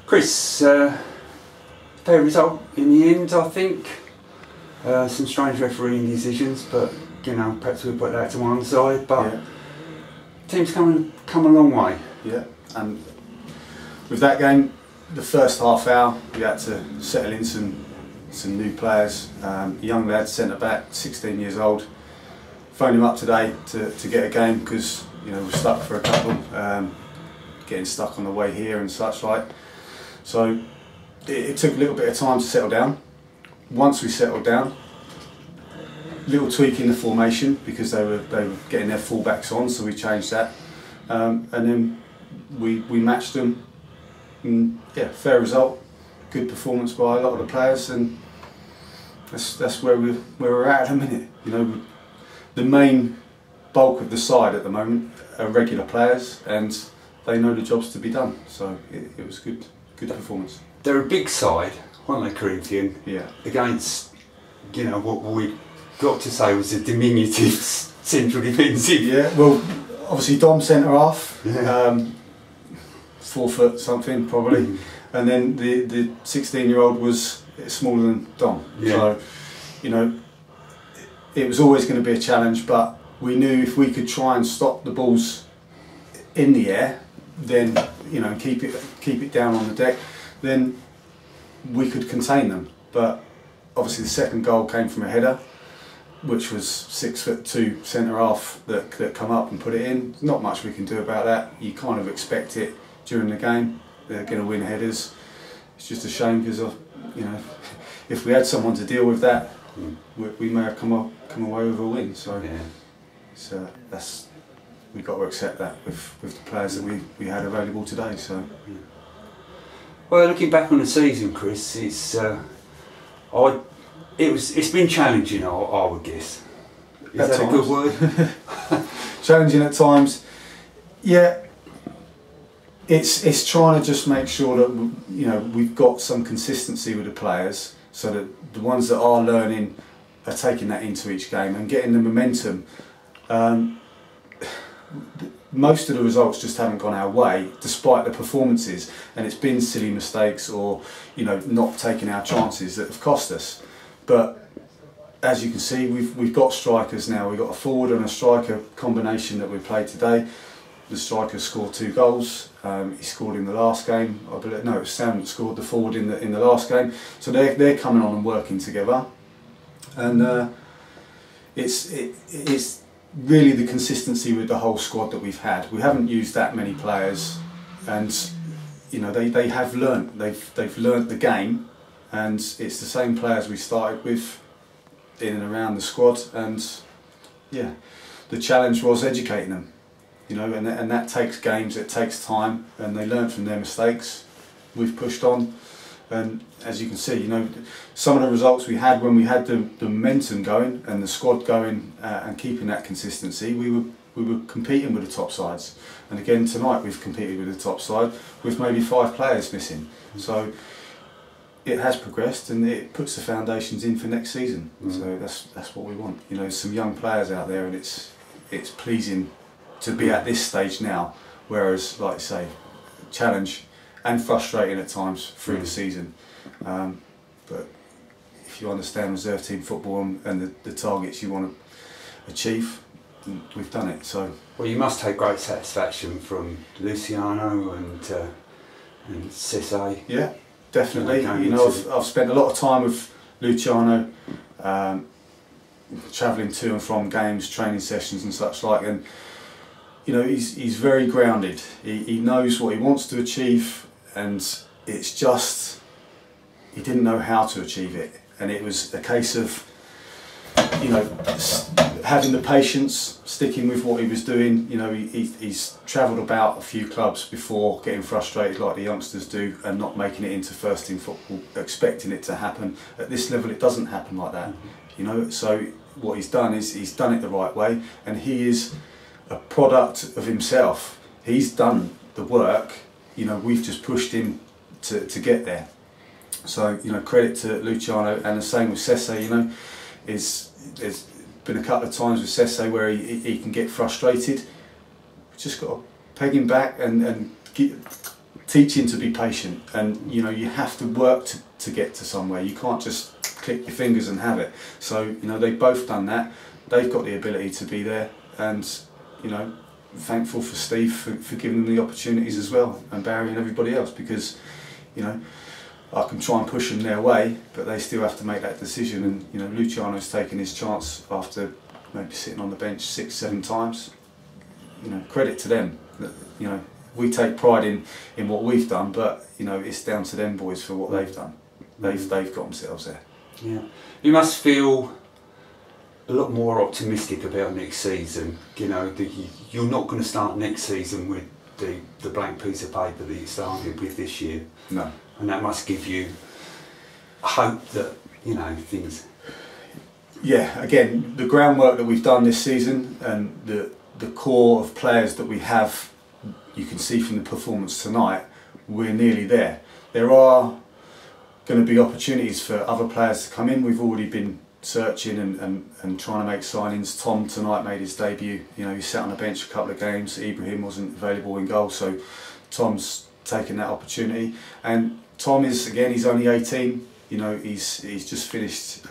Chris, fair result in the end, I think. Some strange refereeing decisions, but you know, perhaps we'll put that to one side. But yeah. Team's come a long way. Yeah, and with that game, the first half hour, we had to settle in some new players. Young lad, centre back, 16 years old. Phoned him up today to get a game because you know we're stuck for a couple, getting stuck on the way here and such like. So it took a little bit of time to settle down. Once we settled down, little tweak in the formation because they were getting their fullbacks on, so we changed that, and then we matched them. And yeah, fair result, good performance by a lot of the players, and that's where we're at the minute. You know, the main bulk of the side at the moment are regular players, and they know the jobs to be done. So it was good performance. They're a big side, aren't they, Corinthian? Yeah. Against, you know, what we got to say was a diminutive central defensive. Yeah. Well, obviously Dom centre half, Yeah. 4 foot something probably, and then the 16-year-old was smaller than Dom. Yeah. So, you know, it was always going to be a challenge, but we knew if we could try and stop the balls in the air, then you know, keep it down on the deck, then we could contain them. But obviously the second goal came from a header, which was 6'2" centre half that come up and put it in. There's not much we can do about that. You kind of expect it during the game. They're going to win headers. It's just a shame because you know, if we had someone to deal with that, we may have come away with a win. So yeah. So we've got to accept that with the players that we had available today. So. Yeah. Well, looking back on the season, Chris, it's been challenging. I would guess. Is At that times. a good word? Challenging at times. Yeah. It's trying to just make sure that you know we've got some consistency with the players, so that the ones that are learning are taking that into each game and getting the momentum. Most of the results just haven't gone our way, despite the performances, and it's been silly mistakes or you know not taking our chances that have cost us. But as you can see, we've got strikers now. We've got a forward and a striker combination that we played today. The striker scored 2 goals. He scored in the last game. I believe no, it was Sam that scored the forward in the last game. So they're coming on and working together, and it's really the consistency with the whole squad that we've had. We haven't used that many players, and you know they have learnt. They've learnt the game, and it's the same players we started with in and around the squad. And yeah, the challenge was educating them. You know, and that takes games, it takes time, and they learn from their mistakes. We've pushed on, and as you can see, you know, some of the results we had when we had the momentum going and the squad going and keeping that consistency, we were competing with the top sides. And again tonight we've competed with the top side with maybe 5 players missing. So it has progressed, and it puts the foundations in for next season. So that's what we want. You know, some young players out there, and it's pleasing to be at this stage now, whereas, like I say, challenge and frustrating at times through the season. But if you understand reserve team football and the targets you want to achieve, we've done it. So. Well, you must take great satisfaction from Luciano and Cisse. Yeah, definitely. You know, I've spent a lot of time with Luciano, travelling to and from games, training sessions and such like, and you know, he's very grounded. He knows what he wants to achieve, and it's just he didn't know how to achieve it, and it was a case of, you know, having the patience, sticking with what he was doing. You know, he's travelled about a few clubs before, getting frustrated like the youngsters do and not making it into first team football, expecting it to happen. At this level it doesn't happen like that. You know, so what he's done is he's done it the right way, and he is a product of himself. He's done the work, you know, we've just pushed him to get there. So, you know, credit to Luciano, and the same with Cisse. You know, there's been a couple of times with Cisse where he can get frustrated. We've just got to peg him back and teaching to be patient, and you know, you have to work to get to somewhere. You can't just click your fingers and have it. So you know, they've both done that. They've got the ability to be there, and you know, thankful for Steve for giving them the opportunities as well, and Barry and everybody else, because you know, I can try and push them their way, but they still have to make that decision. And you know, Luciano's taken his chance after maybe sitting on the bench 6-7 times. You know, credit to them. You know, we take pride in what we've done, but you know, it's down to them boys for what they've done. They've got themselves there. Yeah, you must feel a lot more optimistic about next season. You know, you're not going to start next season with the blank piece of paper that you started with this year. No. And that must give you hope that, you know, things... Yeah, again, the groundwork that we've done this season and the core of players that we have, you can see from the performance tonight, we're nearly there. There are going to be opportunities for other players to come in. We've already been searching and trying to make signings. Tom tonight made his debut. You know, he sat on the bench a couple of games. Ibrahim wasn't available in goal, so Tom's taken that opportunity. And Tom is, again, he's only 18. You know, he's just finished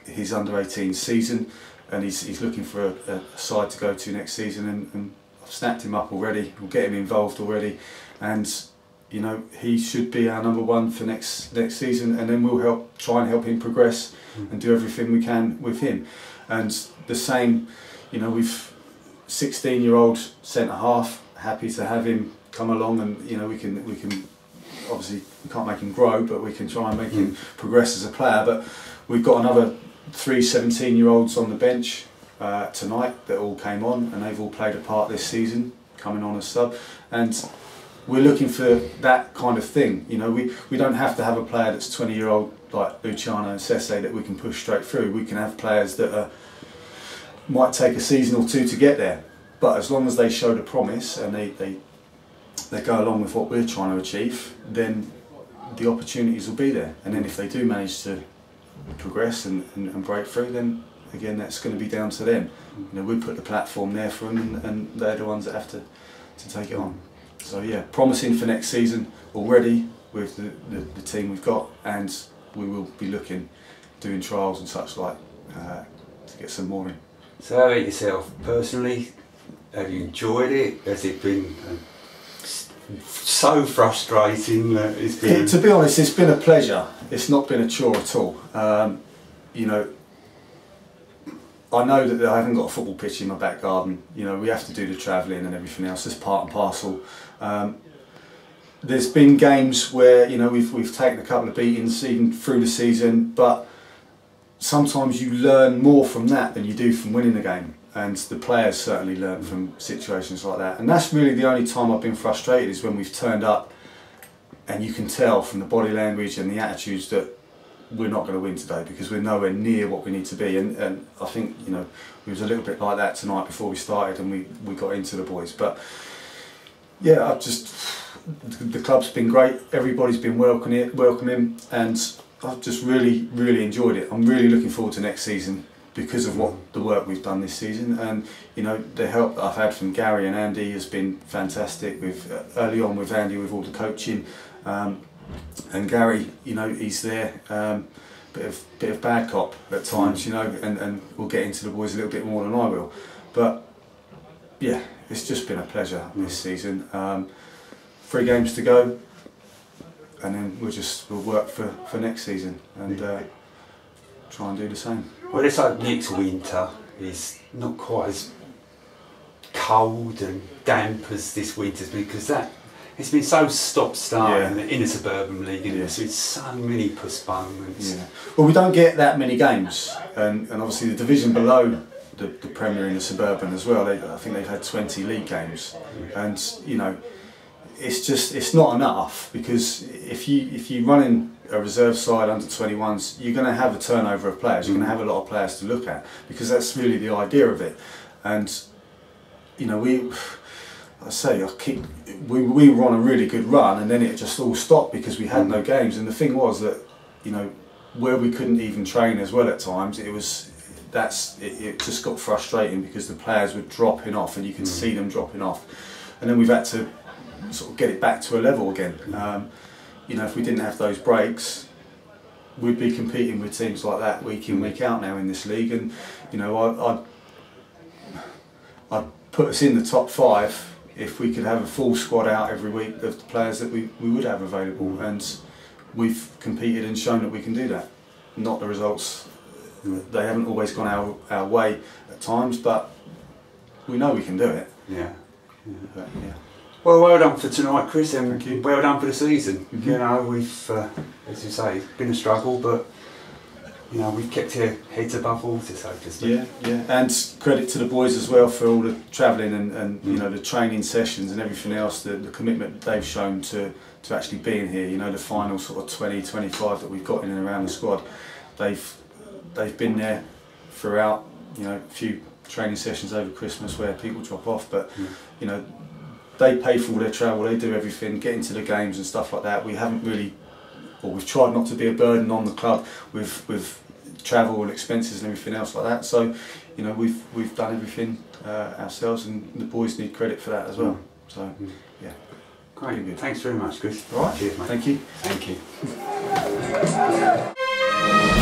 his under-18 season, and he's looking for a side to go to next season. And I've snapped him up already. We'll get him involved already, and you know, he should be our number one for next season. And then we'll try and help him progress and do everything we can with him. And the same, you know, we've 16-year-old centre half. Happy to have him come along, and you know, we can obviously, we can't make him grow, but we can try and make him progress as a player. But we've got another 3 17-year-olds on the bench tonight that all came on, and they've all played a part this season, coming on as sub. And we're looking for that kind of thing. You know, we don't have to have a player that's 20-year-old like Luciano and Sese that we can push straight through. We can have players that might take a season or two to get there, but as long as they show the promise and they go along with what we're trying to achieve, then the opportunities will be there. And then if they do manage to progress and break through, then again, that's going to be down to them. You know, we put the platform there for them, and they're the ones that have to take it on. So yeah, promising for next season already with the team we've got, and we will be doing trials and such like to get some more in. So how about yourself personally? Have you enjoyed it? Has it been so frustrating that it's been... To be honest, it's been a pleasure. It's not been a chore at all. You know, I know that I haven't got a football pitch in my back garden. You know, we have to do the travelling and everything else. It's part and parcel. There's been games where, you know, we've taken a couple of beatings even through the season, but sometimes you learn more from that than you do from winning the game. And the players certainly learn from situations like that. And that's really the only time I've been frustrated, is when we've turned up and you can tell from the body language and the attitudes that we're not going to win today, because we're nowhere near what we need to be. And I think, you know, we was a little bit like that tonight before we started, and we got into the boys. But yeah, the club's been great. Everybody's been welcoming, and I've just really enjoyed it. I'm really looking forward to next season, because of what the work we've done this season. And you know, the help that I've had from Gary and Andy has been fantastic. Early on with Andy with all the coaching, and Gary, you know, he's there, bit of bad cop at times, you know, and we'll get into the boys a little bit more than I will. But yeah, it's just been a pleasure this season. 3 games to go, and then we'll work for next season and try and do the same. Well, let's hope next winter is not quite as cold and damp as this winter's been, because it's been so stop-start in the Suburban League, and so it's so many postponements. Yeah. Well, we don't get that many games, and obviously the division below the Premier in the Suburban as well, I think they've had 20 league games, and you know, it's not enough, because if you run in a reserve side under 21s, you're going to have a turnover of players. You're going to have a lot of players to look at, because that's really the idea of it. And you know, we were on a really good run, and then it just all stopped because we had no games. And the thing was that, you know, where we couldn't even train as well at times, it just got frustrating, because the players were dropping off, and you could see them dropping off. And then we've had to sort of get it back to a level again. You know, if we didn't have those breaks, we'd be competing with teams like that week in, week out now in this league, and you know, I'd put us in the top 5 if we could have a full squad out every week of the players that we would have available, and we've competed and shown that we can do that. Not the results, they haven't always gone our way at times, but we know we can do it. Yeah. But, yeah. Well, well done for tonight, Chris, and Thank you. well done for the season. Mm-hmm. You know, we've, as you say, it's been a struggle, but you know, we've kept our heads above water, so to speak. Yeah, yeah, and credit to the boys as well for all the travelling and you know, the training sessions and everything else, the commitment they've shown to actually being here. You know, the final sort of 20, 25 that we've got in and around the squad, they've been there throughout. You know, a few training sessions over Christmas where people drop off, but you know, they pay for all their travel, they do everything, get into the games and stuff like that. We haven't really, or we've tried not to be a burden on the club with travel and expenses and everything else like that. So, you know, we've done everything ourselves, and the boys need credit for that as well. So, yeah. Great. Good. Thanks very much, Chris. All right. Cheers, mate. Thank you. Thank you.